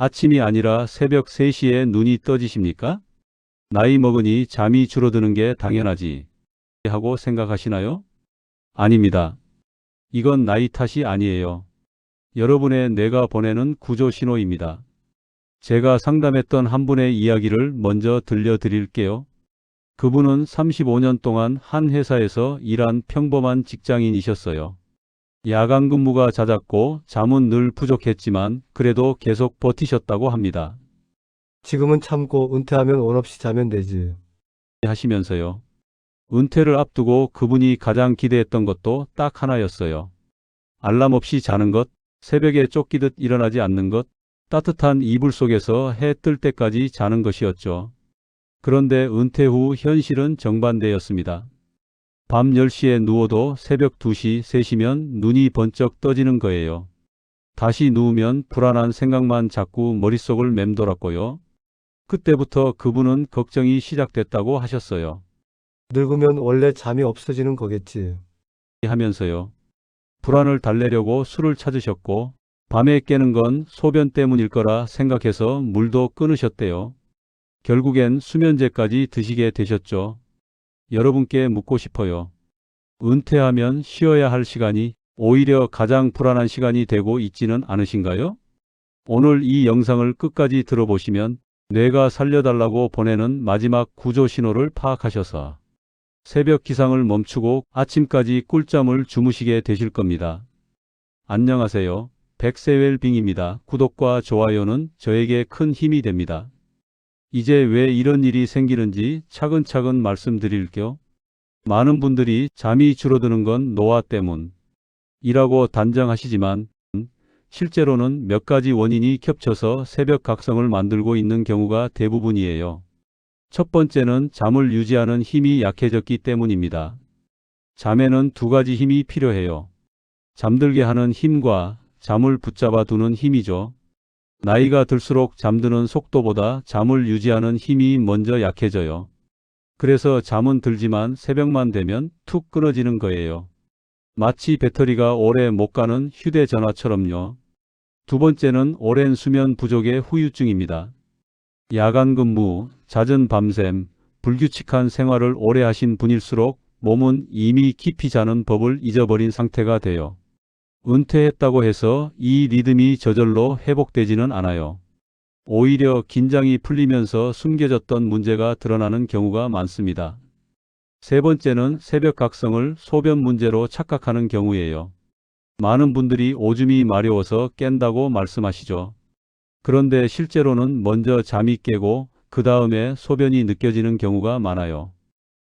아침이 아니라 새벽 3시에 눈이 떠지십니까? 나이 먹으니 잠이 줄어드는 게 당연하지 하고 생각하시나요? 아닙니다. 이건 나이 탓이 아니에요. 여러분의 뇌가 보내는 구조 신호입니다. 제가 상담했던 한 분의 이야기를 먼저 들려드릴게요. 그분은 35년 동안 한 회사에서 일한 평범한 직장인이셨어요. 야간 근무가 잦았고 잠은 늘 부족했지만 그래도 계속 버티셨다고 합니다. 지금은 참고 은퇴하면 원 없이 자면 되지. 하시면서요. 은퇴를 앞두고 그분이 가장 기대했던 것도 딱 하나였어요. 알람 없이 자는 것, 새벽에 쫓기듯 일어나지 않는 것, 따뜻한 이불 속에서 해 뜰 때까지 자는 것이었죠. 그런데 은퇴 후 현실은 정반대였습니다. 밤 10시에 누워도 새벽 2시, 3시면 눈이 번쩍 떠지는 거예요. 다시 누우면 불안한 생각만 자꾸 머릿속을 맴돌았고요. 그때부터 그분은 걱정이 시작됐다고 하셨어요. 늙으면 원래 잠이 없어지는 거겠지. 하면서요. 불안을 달래려고 술을 찾으셨고 밤에 깨는 건 소변 때문일 거라 생각해서 물도 끊으셨대요. 결국엔 수면제까지 드시게 되셨죠. 여러분께 묻고 싶어요. 은퇴하면 쉬어야 할 시간이 오히려 가장 불안한 시간이 되고 있지는 않으신가요? 오늘 이 영상을 끝까지 들어보시면 뇌가 살려달라고 보내는 마지막 구조 신호를 파악하셔서 새벽 기상을 멈추고 아침까지 꿀잠을 주무시게 되실 겁니다. 안녕하세요. 백세웰빙입니다. 구독과 좋아요는 저에게 큰 힘이 됩니다. 이제 왜 이런 일이 생기는지 차근차근 말씀드릴게요. 많은 분들이 잠이 줄어드는 건 노화 때문이라고 단정하시지만 실제로는 몇 가지 원인이 겹쳐서 새벽 각성을 만들고 있는 경우가 대부분이에요. 첫 번째는 잠을 유지하는 힘이 약해졌기 때문입니다. 잠에는 두 가지 힘이 필요해요. 잠들게 하는 힘과 잠을 붙잡아 두는 힘이죠. 나이가 들수록 잠드는 속도보다 잠을 유지하는 힘이 먼저 약해져요. 그래서 잠은 들지만 새벽만 되면 툭 끊어지는 거예요. 마치 배터리가 오래 못 가는 휴대전화처럼요. 두 번째는 오랜 수면 부족의 후유증입니다. 야간 근무, 잦은 밤샘, 불규칙한 생활을 오래 하신 분일수록 몸은 이미 깊이 자는 법을 잊어버린 상태가 돼요. 은퇴했다고 해서 이 리듬이 저절로 회복되지는 않아요. 오히려 긴장이 풀리면서 숨겨졌던 문제가 드러나는 경우가 많습니다. 세 번째는 새벽 각성을 소변 문제로 착각하는 경우예요. 많은 분들이 오줌이 마려워서 깬다고 말씀하시죠. 그런데 실제로는 먼저 잠이 깨고 그 다음에 소변이 느껴지는 경우가 많아요.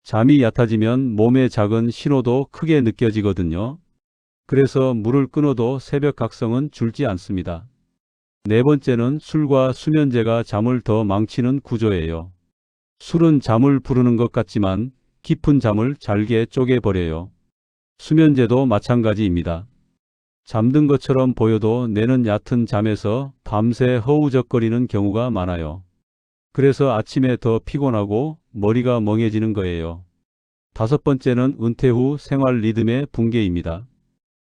잠이 얕아지면 몸의 작은 신호도 크게 느껴지거든요. 그래서 물을 끊어도 새벽 각성은 줄지 않습니다. 네 번째는 술과 수면제가 잠을 더 망치는 구조예요. 술은 잠을 부르는 것 같지만 깊은 잠을 잘게 쪼개버려요. 수면제도 마찬가지입니다. 잠든 것처럼 보여도 뇌는 얕은 잠에서 밤새 허우적거리는 경우가 많아요. 그래서 아침에 더 피곤하고 머리가 멍해지는 거예요. 다섯 번째는 은퇴 후 생활 리듬의 붕괴입니다.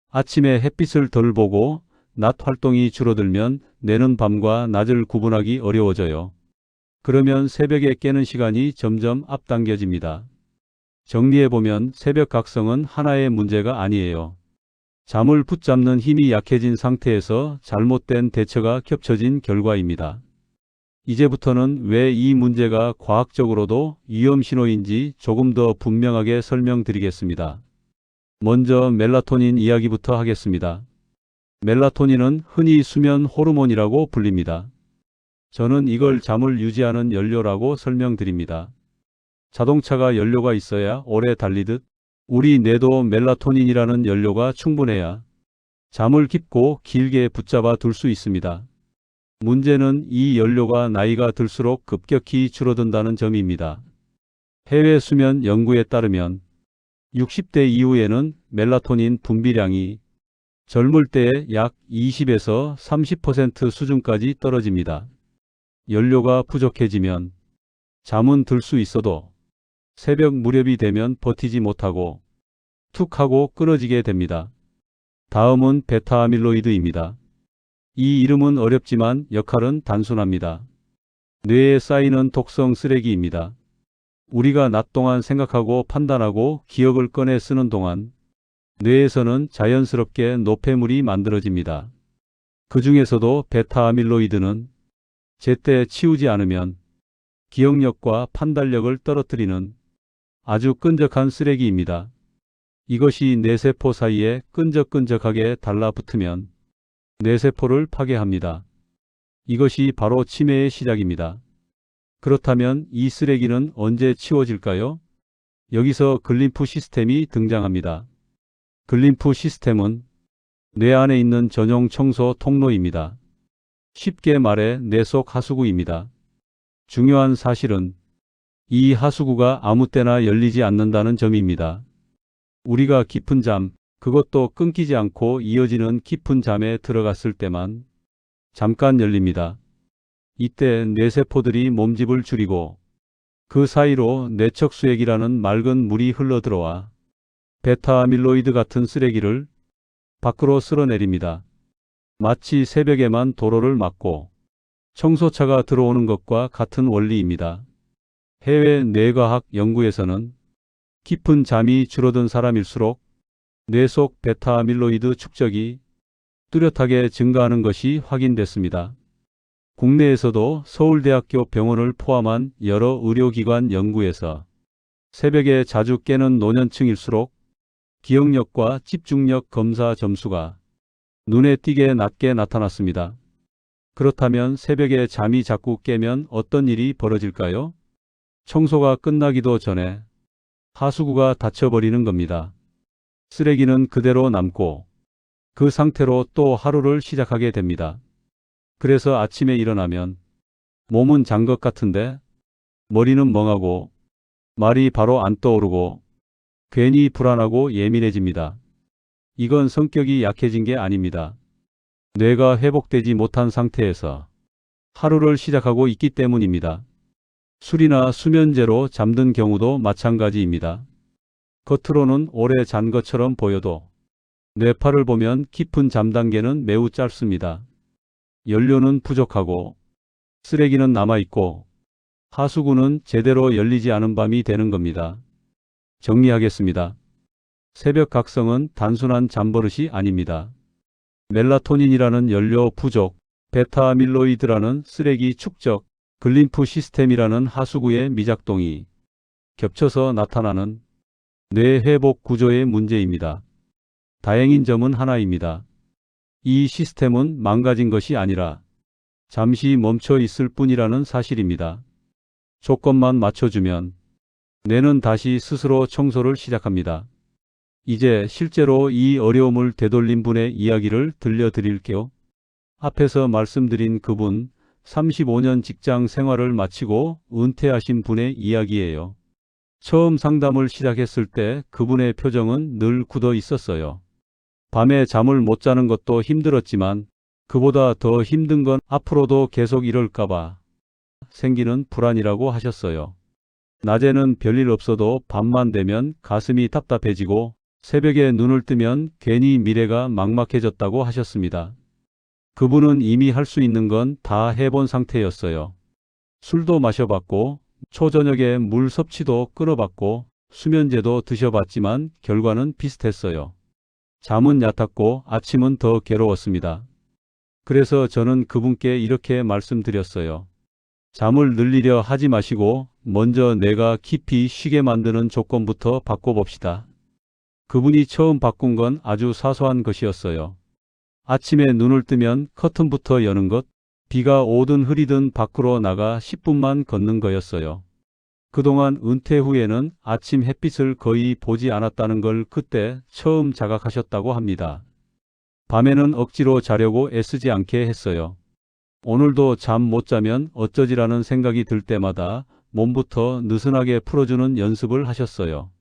아침에 햇빛을 덜 보고 낮 활동이 줄어들면 뇌는 밤과 낮을 구분하기 어려워져요. 그러면 새벽에 깨는 시간이 점점 앞당겨집니다. 정리해보면 새벽 각성은 하나의 문제가 아니에요. 잠을 붙잡는 힘이 약해진 상태에서 잘못된 대처가 겹쳐진 결과입니다. 이제부터는 왜 이 문제가 과학적으로도 위험 신호인지 조금 더 분명하게 설명드리겠습니다. 먼저 멜라토닌 이야기부터 하겠습니다. 멜라토닌은 흔히 수면 호르몬이라고 불립니다. 저는 이걸 잠을 유지하는 연료라고 설명드립니다. 자동차가 연료가 있어야 오래 달리듯 우리 뇌도 멜라토닌이라는 연료가 충분해야 잠을 깊고 길게 붙잡아 둘 수 있습니다. 문제는 이 연료가 나이가 들수록 급격히 줄어든다는 점입니다. 해외 수면 연구에 따르면 60대 이후에는 멜라토닌 분비량이 젊을 때의 약 20에서 30% 수준까지 떨어집니다. 연료가 부족해지면 잠은 들 수 있어도 새벽 무렵이 되면 버티지 못하고 툭 하고 끊어지게 됩니다. 다음은 베타 아밀로이드입니다. 이 이름은 어렵지만 역할은 단순합니다. 뇌에 쌓이는 독성 쓰레기입니다. 우리가 낮 동안 생각하고 판단하고 기억을 꺼내 쓰는 동안 뇌에서는 자연스럽게 노폐물이 만들어집니다. 그 중에서도 베타아밀로이드는 제때 치우지 않으면 기억력과 판단력을 떨어뜨리는 아주 끈적한 쓰레기입니다. 이것이 뇌세포 사이에 끈적끈적하게 달라붙으면 뇌세포를 파괴합니다. 이것이 바로 치매의 시작입니다. 그렇다면 이 쓰레기는 언제 치워질까요? 여기서 글림프 시스템이 등장합니다. 글림프 시스템은 뇌 안에 있는 전용 청소 통로입니다. 쉽게 말해 뇌 속 하수구입니다. 중요한 사실은 이 하수구가 아무 때나 열리지 않는다는 점입니다. 우리가 깊은 잠, 그것도 끊기지 않고 이어지는 깊은 잠에 들어갔을 때만 잠깐 열립니다. 이때 뇌세포들이 몸집을 줄이고 그 사이로 뇌척수액이라는 맑은 물이 흘러들어와 베타아밀로이드 같은 쓰레기를 밖으로 쓸어내립니다. 마치 새벽에만 도로를 막고 청소차가 들어오는 것과 같은 원리입니다. 해외 뇌과학 연구에서는 깊은 잠이 줄어든 사람일수록 뇌 속 베타아밀로이드 축적이 뚜렷하게 증가하는 것이 확인됐습니다. 국내에서도 서울대학교 병원을 포함한 여러 의료기관 연구에서 새벽에 자주 깨는 노년층일수록 기억력과 집중력 검사 점수가 눈에 띄게 낮게 나타났습니다. 그렇다면 새벽에 잠이 자꾸 깨면 어떤 일이 벌어질까요? 청소가 끝나기도 전에 하수구가 닫혀버리는 겁니다. 쓰레기는 그대로 남고 그 상태로 또 하루를 시작하게 됩니다. 그래서 아침에 일어나면 몸은 잔 것 같은데 머리는 멍하고 말이 바로 안 떠오르고 괜히 불안하고 예민해집니다. 이건 성격이 약해진 게 아닙니다. 뇌가 회복되지 못한 상태에서 하루를 시작하고 있기 때문입니다. 술이나 수면제로 잠든 경우도 마찬가지입니다. 겉으로는 오래 잔 것처럼 보여도 뇌파를 보면 깊은 잠 단계는 매우 짧습니다. 연료는 부족하고 쓰레기는 남아있고 하수구는 제대로 열리지 않은 밤이 되는 겁니다. 정리하겠습니다. 새벽 각성은 단순한 잠버릇이 아닙니다. 멜라토닌이라는 연료 부족, 베타아밀로이드라는 쓰레기 축적, 글림프 시스템이라는 하수구의 미작동이 겹쳐서 나타나는 뇌 회복 구조의 문제입니다. 다행인 점은 하나입니다. 이 시스템은 망가진 것이 아니라 잠시 멈춰 있을 뿐이라는 사실입니다. 조건만 맞춰주면 뇌는 다시 스스로 청소를 시작합니다. 이제 실제로 이 어려움을 되돌린 분의 이야기를 들려드릴게요. 앞에서 말씀드린 그분, 35년 직장 생활을 마치고 은퇴하신 분의 이야기예요. 처음 상담을 시작했을 때 그분의 표정은 늘 굳어 있었어요. 밤에 잠을 못 자는 것도 힘들었지만 그보다 더 힘든 건 앞으로도 계속 이럴까봐 생기는 불안이라고 하셨어요. 낮에는 별일 없어도 밤만 되면 가슴이 답답해지고 새벽에 눈을 뜨면 괜히 미래가 막막해졌다고 하셨습니다. 그분은 이미 할 수 있는 건 다 해본 상태였어요. 술도 마셔봤고 초저녁에 물 섭취도 끊어봤고 수면제도 드셔봤지만 결과는 비슷했어요. 잠은 얕았고 아침은 더 괴로웠습니다. 그래서 저는 그분께 이렇게 말씀드렸어요. 잠을 늘리려 하지 마시고 먼저 내가 깊이 쉬게 만드는 조건부터 바꿔봅시다. 그분이 처음 바꾼 건 아주 사소한 것이었어요. 아침에 눈을 뜨면 커튼부터 여는 것, 비가 오든 흐리든 밖으로 나가 10분만 걷는 거였어요. 그동안 은퇴 후에는 아침 햇빛을 거의 보지 않았다는 걸 그때 처음 자각하셨다고 합니다. 밤에는 억지로 자려고 애쓰지 않게 했어요. 오늘도 잠 못 자면 어쩌지라는 생각이 들 때마다 몸부터 느슨하게 풀어주는 연습을 하셨어요.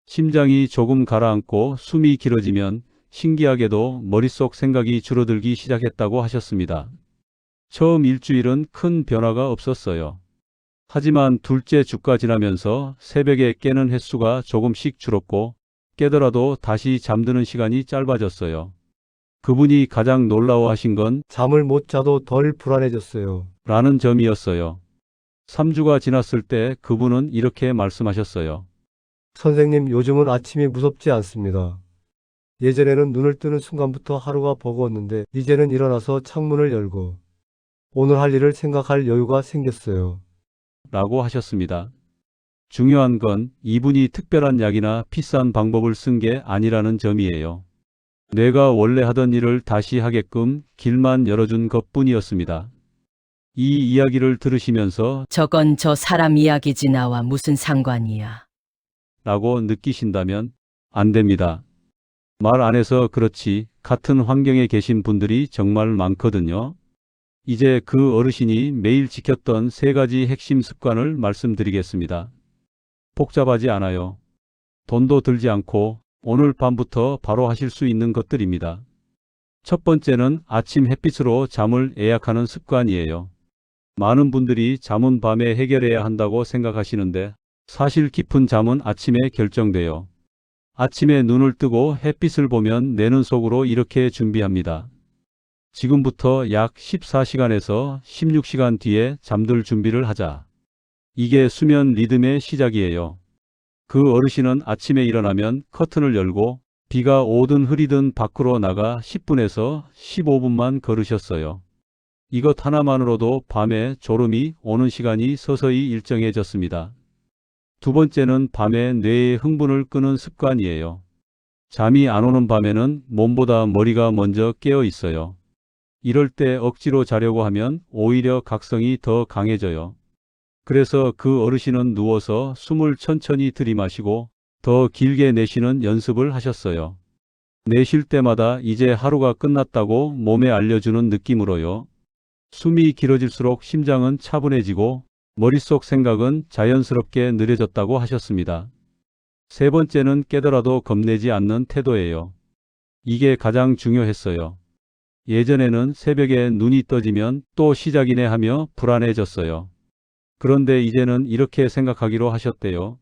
심장이 조금 가라앉고 숨이 길어지면 신기하게도 머릿속 생각이 줄어들기 시작했다고 하셨습니다. 처음 일주일은 큰 변화가 없었어요. 하지만 둘째 주가 지나면서 새벽에 깨는 횟수가 조금씩 줄었고 깨더라도 다시 잠드는 시간이 짧아졌어요. 그분이 가장 놀라워하신 건 잠을 못 자도 덜 불안해졌어요. 라는 점이었어요. 3주가 지났을 때 그분은 이렇게 말씀하셨어요. 선생님, 요즘은 아침이 무섭지 않습니다. 예전에는 눈을 뜨는 순간부터 하루가 버거웠는데 이제는 일어나서 창문을 열고 오늘 할 일을 생각할 여유가 생겼어요. 라고 하셨습니다. 중요한 건 이분이 특별한 약이나 비싼 방법을 쓴 게 아니라는 점이에요. 뇌가 원래 하던 일을 다시 하게끔 길만 열어준 것뿐이었습니다. 이 이야기를 들으시면서 저건 저 사람 이야기지 나와 무슨 상관이야. 라고 느끼신다면 안 됩니다. 말 안 해서 그렇지 같은 환경에 계신 분들이 정말 많거든요. 이제 그 어르신이 매일 지켰던 3가지 핵심 습관을 말씀드리겠습니다. 복잡하지 않아요. 돈도 들지 않고 오늘 밤부터 바로 하실 수 있는 것들입니다. 첫 번째는 아침 햇빛으로 잠을 예약하는 습관이에요. 많은 분들이 잠은 밤에 해결해야 한다고 생각하시는데 사실 깊은 잠은 아침에 결정돼요. 아침에 눈을 뜨고 햇빛을 보면 내 눈 속으로 이렇게 준비합니다. 지금부터 약 14시간에서 16시간 뒤에 잠들 준비를 하자. 이게 수면 리듬의 시작이에요. 그 어르신은 아침에 일어나면 커튼을 열고 비가 오든 흐리든 밖으로 나가 10분에서 15분만 걸으셨어요. 이것 하나만으로도 밤에 졸음이 오는 시간이 서서히 일정해졌습니다. 두 번째는 밤에 뇌의 흥분을 끄는 습관이에요. 잠이 안 오는 밤에는 몸보다 머리가 먼저 깨어 있어요. 이럴 때 억지로 자려고 하면 오히려 각성이 더 강해져요. 그래서 그 어르신은 누워서 숨을 천천히 들이마시고 더 길게 내쉬는 연습을 하셨어요. 내쉴 때마다 이제 하루가 끝났다고 몸에 알려주는 느낌으로요. 숨이 길어질수록 심장은 차분해지고 머릿속 생각은 자연스럽게 느려졌다고 하셨습니다. 세 번째는 깨더라도 겁내지 않는 태도예요. 이게 가장 중요했어요. 예전에는 새벽에 눈이 떠지면 또 시작이네 하며 불안해졌어요. 그런데 이제는 이렇게 생각하기로 하셨대요.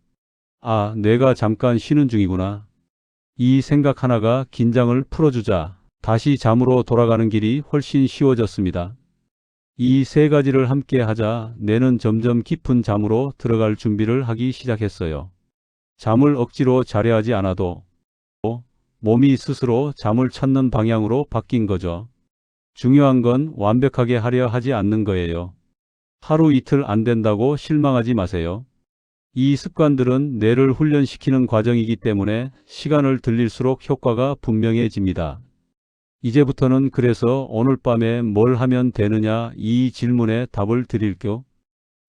아, 뇌가 잠깐 쉬는 중이구나. 이 생각 하나가 긴장을 풀어주자 다시 잠으로 돌아가는 길이 훨씬 쉬워졌습니다. 이 3가지를 함께 하자 뇌는 점점 깊은 잠으로 들어갈 준비를 하기 시작했어요. 잠을 억지로 자려 하지 않아도 몸이 스스로 잠을 찾는 방향으로 바뀐 거죠. 중요한 건 완벽하게 하려 하지 않는 거예요. 하루 이틀 안 된다고 실망하지 마세요. 이 습관들은 뇌를 훈련시키는 과정이기 때문에 시간을 들릴수록 효과가 분명해집니다. 이제부터는 그래서 오늘 밤에 뭘 하면 되느냐 이 질문에 답을 드릴게요.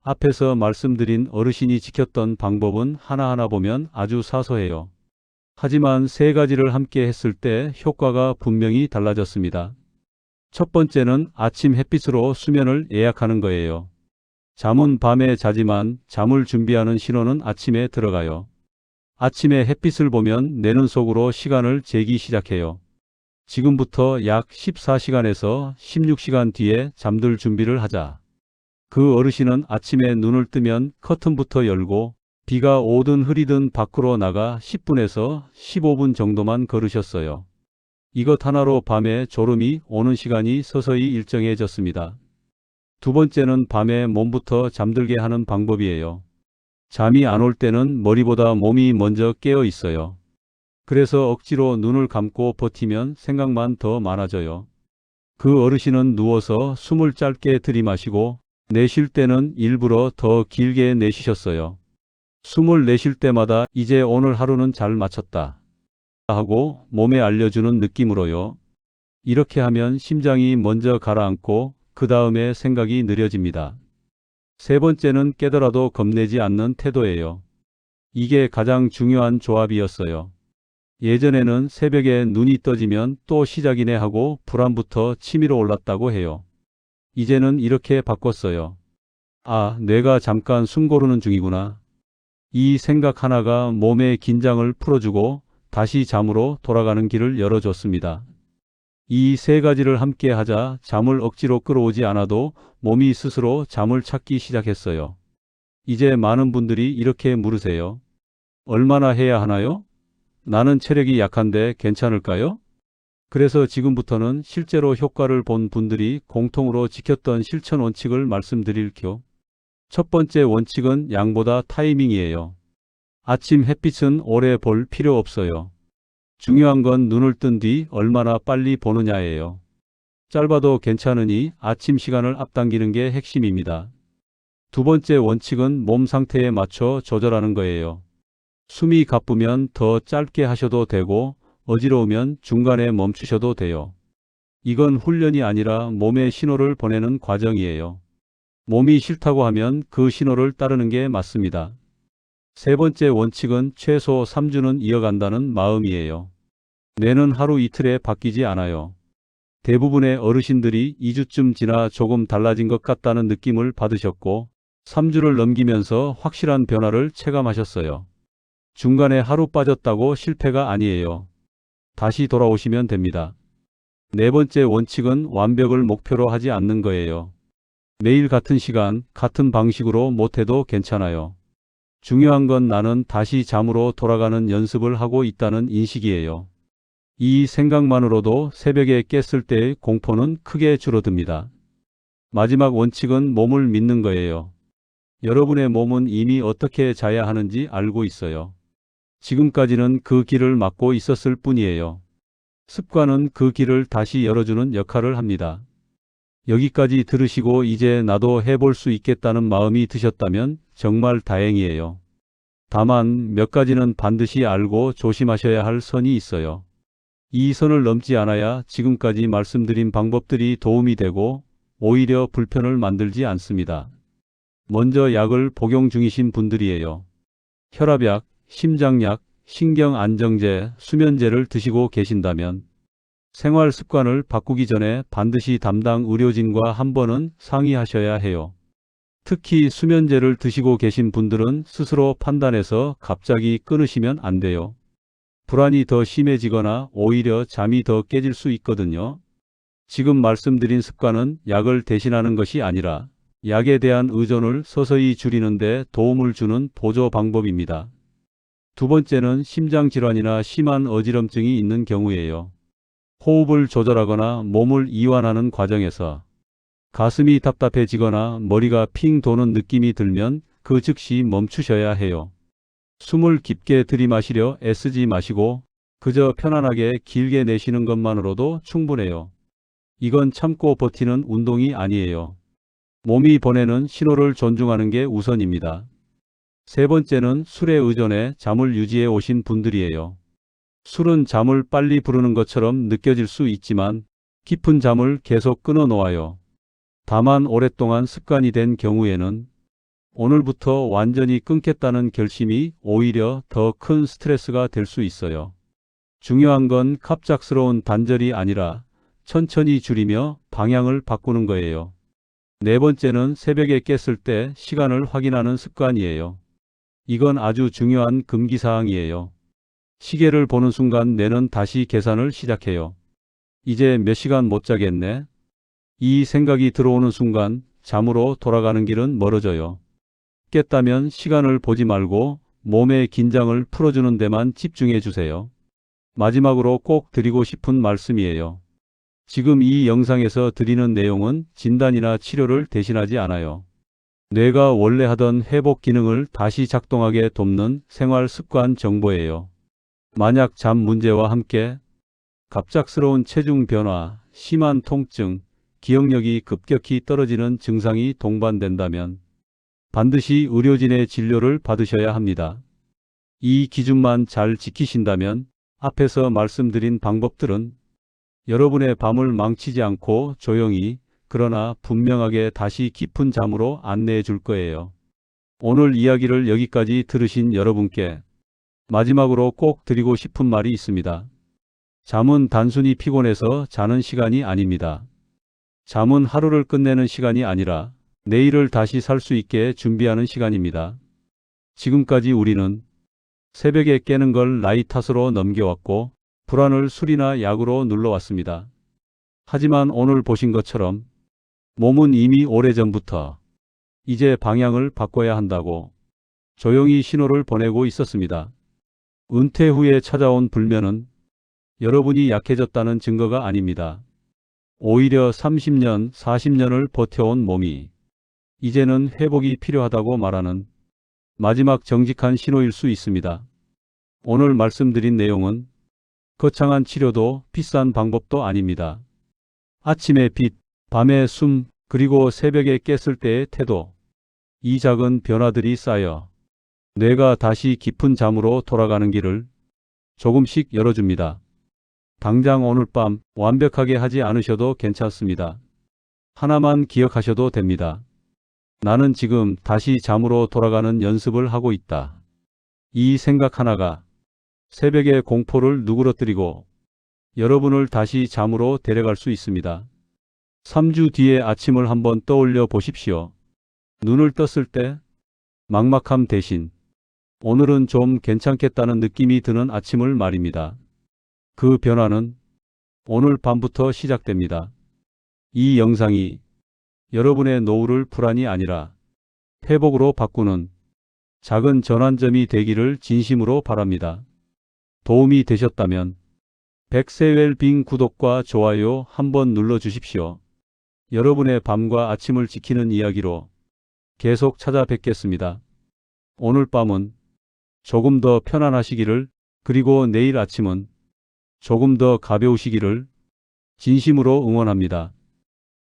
앞에서 말씀드린 어르신이 지켰던 방법은 하나하나 보면 아주 사소해요. 하지만 3가지를 함께 했을 때 효과가 분명히 달라졌습니다. 첫 번째는 아침 햇빛으로 수면을 예약하는 거예요. 잠은 밤에 자지만 잠을 준비하는 신호는 아침에 들어가요. 아침에 햇빛을 보면 내 눈 속으로 시간을 재기 시작해요. 지금부터 약 14시간에서 16시간 뒤에 잠들 준비를 하자. 그 어르신은 아침에 눈을 뜨면 커튼부터 열고 비가 오든 흐리든 밖으로 나가 10분에서 15분 정도만 걸으셨어요. 이것 하나로 밤에 졸음이 오는 시간이 서서히 일정해졌습니다. 두 번째는 밤에 몸부터 잠들게 하는 방법이에요. 잠이 안 올 때는 머리보다 몸이 먼저 깨어 있어요. 그래서 억지로 눈을 감고 버티면 생각만 더 많아져요. 그 어르신은 누워서 숨을 짧게 들이마시고 내쉴 때는 일부러 더 길게 내쉬셨어요. 숨을 내쉴 때마다 이제 오늘 하루는 잘 마쳤다 하고 몸에 알려주는 느낌으로요. 이렇게 하면 심장이 먼저 가라앉고 그 다음에 생각이 느려집니다. 세 번째는 깨더라도 겁내지 않는 태도예요. 이게 가장 중요한 조합이었어요. 예전에는 새벽에 눈이 떠지면 또 시작이네 하고 불안부터 치밀어 올랐다고 해요. 이제는 이렇게 바꿨어요. 아, 뇌가 잠깐 숨 고르는 중이구나. 이 생각 하나가 몸의 긴장을 풀어주고 다시 잠으로 돌아가는 길을 열어줬습니다. 이 3가지를 함께 하자 잠을 억지로 끌어오지 않아도 몸이 스스로 잠을 찾기 시작했어요. 이제 많은 분들이 이렇게 물으세요. 얼마나 해야 하나요? 나는 체력이 약한데 괜찮을까요? 그래서 지금부터는 실제로 효과를 본 분들이 공통으로 지켰던 실천 원칙을 말씀드릴게요. 첫 번째 원칙은 양보다 타이밍이에요. 아침 햇빛은 오래 볼 필요 없어요. 중요한 건 눈을 뜬 뒤 얼마나 빨리 보느냐예요. 짧아도 괜찮으니 아침 시간을 앞당기는 게 핵심입니다. 두 번째 원칙은 몸 상태에 맞춰 조절하는 거예요. 숨이 가쁘면 더 짧게 하셔도 되고 어지러우면 중간에 멈추셔도 돼요. 이건 훈련이 아니라 몸에 신호를 보내는 과정이에요. 몸이 싫다고 하면 그 신호를 따르는 게 맞습니다. 세 번째 원칙은 최소 3주는 이어간다는 마음이에요. 뇌는 하루 이틀에 바뀌지 않아요. 대부분의 어르신들이 2주쯤 지나 조금 달라진 것 같다는 느낌을 받으셨고 3주를 넘기면서 확실한 변화를 체감하셨어요. 중간에 하루 빠졌다고 실패가 아니에요. 다시 돌아오시면 됩니다. 네 번째 원칙은 완벽을 목표로 하지 않는 거예요. 매일 같은 시간, 같은 방식으로 못해도 괜찮아요. 중요한 건 나는 다시 잠으로 돌아가는 연습을 하고 있다는 인식이에요. 이 생각만으로도 새벽에 깼을 때의 공포는 크게 줄어듭니다. 마지막 원칙은 몸을 믿는 거예요. 여러분의 몸은 이미 어떻게 자야 하는지 알고 있어요. 지금까지는 그 길을 막고 있었을 뿐이에요. 습관은 그 길을 다시 열어주는 역할을 합니다. 여기까지 들으시고 이제 나도 해볼 수 있겠다는 마음이 드셨다면 정말 다행이에요. 다만 몇 가지는 반드시 알고 조심하셔야 할 선이 있어요. 이 선을 넘지 않아야 지금까지 말씀드린 방법들이 도움이 되고 오히려 불편을 만들지 않습니다. 먼저 약을 복용 중이신 분들이에요. 혈압약, 심장약, 신경안정제, 수면제를 드시고 계신다면 생활 습관을 바꾸기 전에 반드시 담당 의료진과 한 번은 상의하셔야 해요. 특히 수면제를 드시고 계신 분들은 스스로 판단해서 갑자기 끊으시면 안 돼요. 불안이 더 심해지거나 오히려 잠이 더 깨질 수 있거든요. 지금 말씀드린 습관은 약을 대신하는 것이 아니라 약에 대한 의존을 서서히 줄이는 데 도움을 주는 보조 방법입니다. 두 번째는 심장질환이나 심한 어지럼증이 있는 경우예요. 호흡을 조절하거나 몸을 이완하는 과정에서 가슴이 답답해지거나 머리가 핑 도는 느낌이 들면 그 즉시 멈추셔야 해요. 숨을 깊게 들이마시려 애쓰지 마시고 그저 편안하게 길게 내쉬는 것만으로도 충분해요. 이건 참고 버티는 운동이 아니에요. 몸이 보내는 신호를 존중하는 게 우선입니다. 세 번째는 술에 의존해 잠을 유지해 오신 분들이에요. 술은 잠을 빨리 부르는 것처럼 느껴질 수 있지만 깊은 잠을 계속 끊어 놓아요. 다만 오랫동안 습관이 된 경우에는 오늘부터 완전히 끊겠다는 결심이 오히려 더 큰 스트레스가 될 수 있어요. 중요한 건 갑작스러운 단절이 아니라 천천히 줄이며 방향을 바꾸는 거예요. 네 번째는 새벽에 깼을 때 시간을 확인하는 습관이에요. 이건 아주 중요한 금기사항이에요. 시계를 보는 순간 뇌는 다시 계산을 시작해요. 이제 몇 시간 못 자겠네. 이 생각이 들어오는 순간 잠으로 돌아가는 길은 멀어져요. 깼다면 시간을 보지 말고 몸의 긴장을 풀어주는 데만 집중해 주세요. 마지막으로 꼭 드리고 싶은 말씀이에요. 지금 이 영상에서 드리는 내용은 진단이나 치료를 대신하지 않아요. 뇌가 원래 하던 회복 기능을 다시 작동하게 돕는 생활 습관 정보예요. 만약 잠 문제와 함께 갑작스러운 체중 변화, 심한 통증, 기억력이 급격히 떨어지는 증상이 동반된다면 반드시 의료진의 진료를 받으셔야 합니다. 이 기준만 잘 지키신다면 앞에서 말씀드린 방법들은 여러분의 밤을 망치지 않고 조용히 그러나 분명하게 다시 깊은 잠으로 안내해 줄 거예요. 오늘 이야기를 여기까지 들으신 여러분께 마지막으로 꼭 드리고 싶은 말이 있습니다. 잠은 단순히 피곤해서 자는 시간이 아닙니다. 잠은 하루를 끝내는 시간이 아니라 내일을 다시 살 수 있게 준비하는 시간입니다. 지금까지 우리는 새벽에 깨는 걸 나이 탓으로 넘겨왔고 불안을 술이나 약으로 눌러왔습니다. 하지만 오늘 보신 것처럼 몸은 이미 오래전부터 이제 방향을 바꿔야 한다고 조용히 신호를 보내고 있었습니다. 은퇴 후에 찾아온 불면은 여러분이 약해졌다는 증거가 아닙니다. 오히려 30년, 40년을 버텨온 몸이 이제는 회복이 필요하다고 말하는 마지막 정직한 신호일 수 있습니다. 오늘 말씀드린 내용은 거창한 치료도 비싼 방법도 아닙니다. 아침의 빛, 밤의 숨, 그리고 새벽에 깼을 때의 태도. 이 작은 변화들이 쌓여 뇌가 다시 깊은 잠으로 돌아가는 길을 조금씩 열어줍니다. 당장 오늘 밤 완벽하게 하지 않으셔도 괜찮습니다. 하나만 기억하셔도 됩니다. 나는 지금 다시 잠으로 돌아가는 연습을 하고 있다. 이 생각 하나가 새벽의 공포를 누그러뜨리고 여러분을 다시 잠으로 데려갈 수 있습니다. 3주 뒤의 아침을 한번 떠올려 보십시오. 눈을 떴을 때 막막함 대신 오늘은 좀 괜찮겠다는 느낌이 드는 아침을 말입니다. 그 변화는 오늘 밤부터 시작됩니다. 이 영상이 여러분의 노후를 불안이 아니라 회복으로 바꾸는 작은 전환점이 되기를 진심으로 바랍니다. 도움이 되셨다면 백세웰빙 구독과 좋아요 한번 눌러주십시오. 여러분의 밤과 아침을 지키는 이야기로 계속 찾아뵙겠습니다. 오늘 밤은 조금 더 편안하시기를, 그리고 내일 아침은 조금 더 가벼우시기를 진심으로 응원합니다.